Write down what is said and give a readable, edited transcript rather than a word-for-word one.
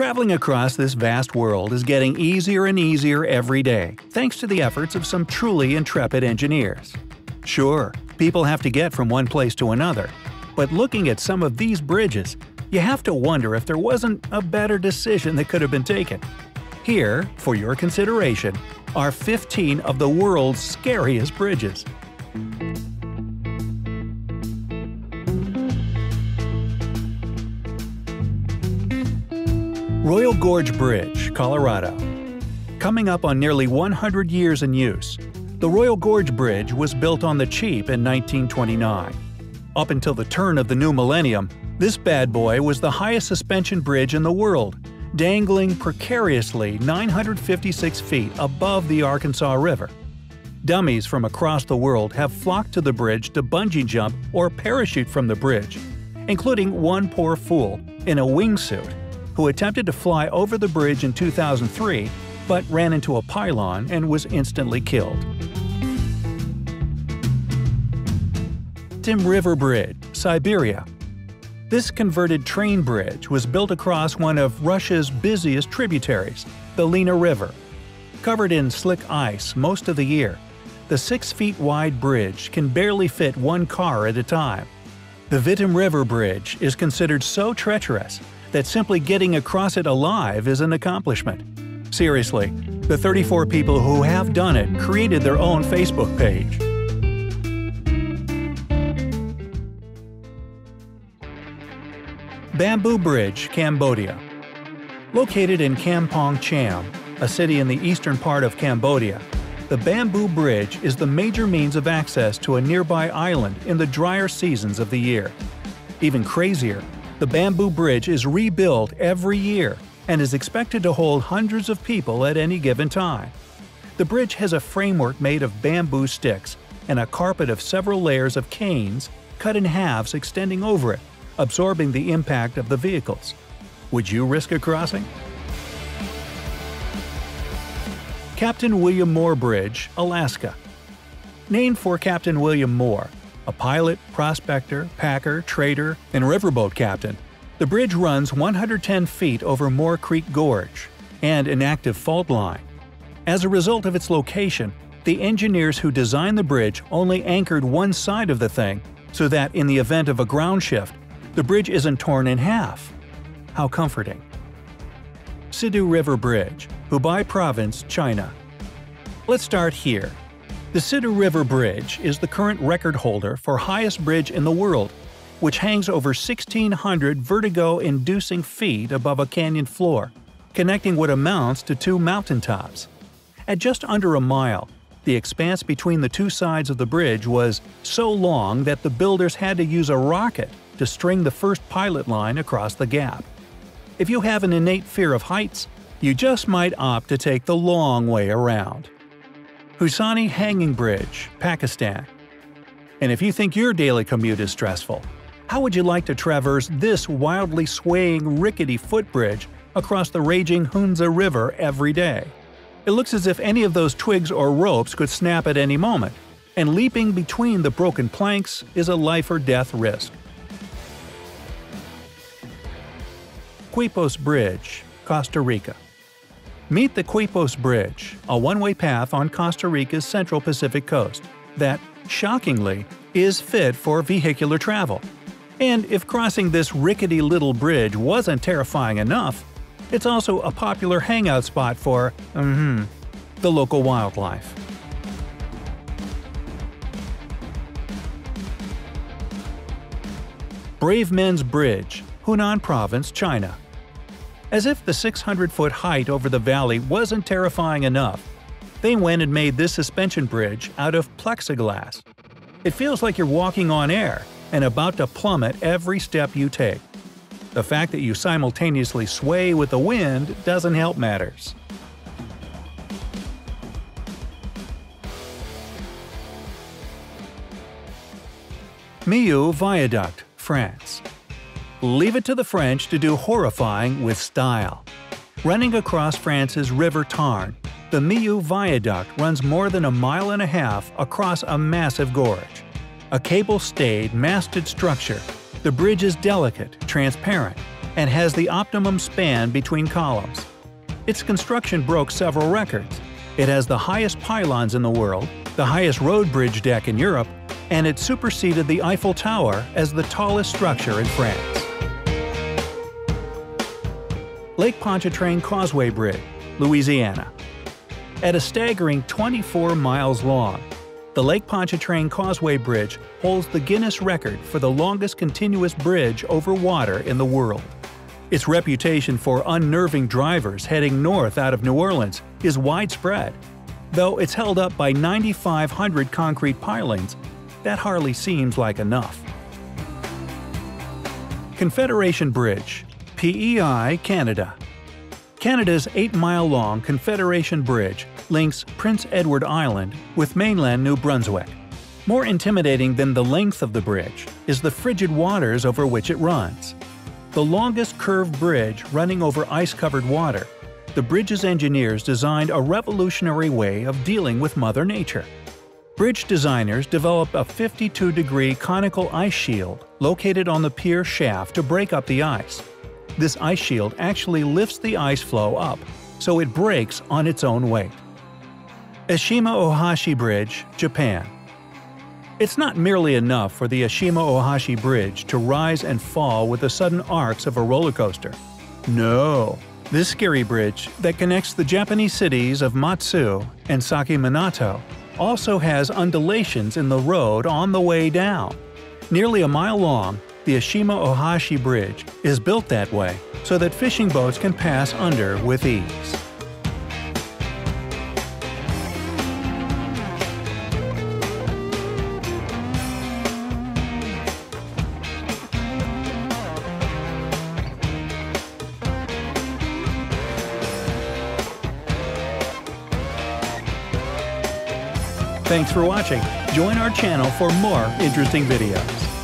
Traveling across this vast world is getting easier and easier every day, thanks to the efforts of some truly intrepid engineers. Sure, people have to get from one place to another, but looking at some of these bridges, you have to wonder if there wasn't a better decision that could have been taken. Here, for your consideration, are 15 of the world's scariest bridges. Royal Gorge Bridge, Colorado. Coming up on nearly 100 years in use, the Royal Gorge Bridge was built on the cheap in 1929. Up until the turn of the new millennium, this bad boy was the highest suspension bridge in the world, dangling precariously 956 feet above the Arkansas River. Dummies from across the world have flocked to the bridge to bungee jump or parachute from the bridge, including one poor fool in a wingsuit who attempted to fly over the bridge in 2003 but ran into a pylon and was instantly killed. Vitim River Bridge, Siberia. This converted train bridge was built across one of Russia's busiest tributaries, the Lena River. Covered in slick ice most of the year, the 6-feet-wide bridge can barely fit one car at a time. The Vitim River Bridge is considered so treacherous that simply getting across it alive is an accomplishment. Seriously, the 34 people who have done it created their own Facebook page. Bamboo Bridge, Cambodia. Located in Kampong Cham, a city in the eastern part of Cambodia, the Bamboo Bridge is the major means of access to a nearby island in the drier seasons of the year. Even crazier, the Bamboo Bridge is rebuilt every year and is expected to hold hundreds of people at any given time. The bridge has a framework made of bamboo sticks and a carpet of several layers of canes cut in halves extending over it, absorbing the impact of the vehicles. Would you risk a crossing? Captain William Moore Bridge, Alaska. Named for Captain William Moore, a pilot, prospector, packer, trader, and riverboat captain, the bridge runs 110 feet over Moore Creek Gorge and an active fault line. As a result of its location, the engineers who designed the bridge only anchored one side of the thing so that in the event of a ground shift, the bridge isn't torn in half. How comforting. Sidu River Bridge, Hubei Province, China. Let's start here. The Sidu River Bridge is the current record holder for highest bridge in the world, which hangs over 1,600 vertigo-inducing feet above a canyon floor, connecting what amounts to two mountaintops. At just under a mile, the expanse between the two sides of the bridge was so long that the builders had to use a rocket to string the first pilot line across the gap. If you have an innate fear of heights, you just might opt to take the long way around. Hussaini Hanging Bridge, Pakistan. And if you think your daily commute is stressful, how would you like to traverse this wildly swaying, rickety footbridge across the raging Hunza River every day? It looks as if any of those twigs or ropes could snap at any moment, and leaping between the broken planks is a life-or-death risk. Quipos Bridge, Costa Rica. Meet the Quipos Bridge, a one-way path on Costa Rica's central Pacific coast that, shockingly, is fit for vehicular travel. And if crossing this rickety little bridge wasn't terrifying enough, it's also a popular hangout spot for, the local wildlife. Brave Men's Bridge, Hunan Province, China. As if the 600-foot height over the valley wasn't terrifying enough, they went and made this suspension bridge out of plexiglass. It feels like you're walking on air and about to plummet every step you take. The fact that you simultaneously sway with the wind doesn't help matters. Millennium Viaduct, France. Leave it to the French to do horrifying with style. Running across France's River Tarn, the Millennium Viaduct runs more than a mile and a half across a massive gorge. A cable-stayed, masted structure, the bridge is delicate, transparent, and has the optimum span between columns. Its construction broke several records. It has the highest pylons in the world, the highest road bridge deck in Europe, and it superseded the Eiffel Tower as the tallest structure in France. Lake Pontchartrain Causeway Bridge, Louisiana. At a staggering 24 miles long, the Lake Pontchartrain Causeway Bridge holds the Guinness record for the longest continuous bridge over water in the world. Its reputation for unnerving drivers heading north out of New Orleans is widespread. Though it's held up by 9,500 concrete pilings, that hardly seems like enough. Confederation Bridge, PEI, Canada. Canada's 8-mile-long Confederation Bridge links Prince Edward Island with mainland New Brunswick. More intimidating than the length of the bridge is the frigid waters over which it runs. The longest curved bridge running over ice-covered water, the bridge's engineers designed a revolutionary way of dealing with Mother Nature. Bridge designers developed a 52-degree conical ice shield located on the pier shaft to break up the ice. This ice shield actually lifts the ice flow up, so it breaks on its own weight. Ashima Ohashi Bridge, Japan. It's not merely enough for the Ashima Ohashi Bridge to rise and fall with the sudden arcs of a roller coaster. No! This scary bridge that connects the Japanese cities of Matsu and Sakiminato also has undulations in the road on the way down. Nearly a mile long, the Ashima Ohashi Bridge is built that way so that fishing boats can pass under with ease. Thanks for watching. Join our channel for more interesting videos.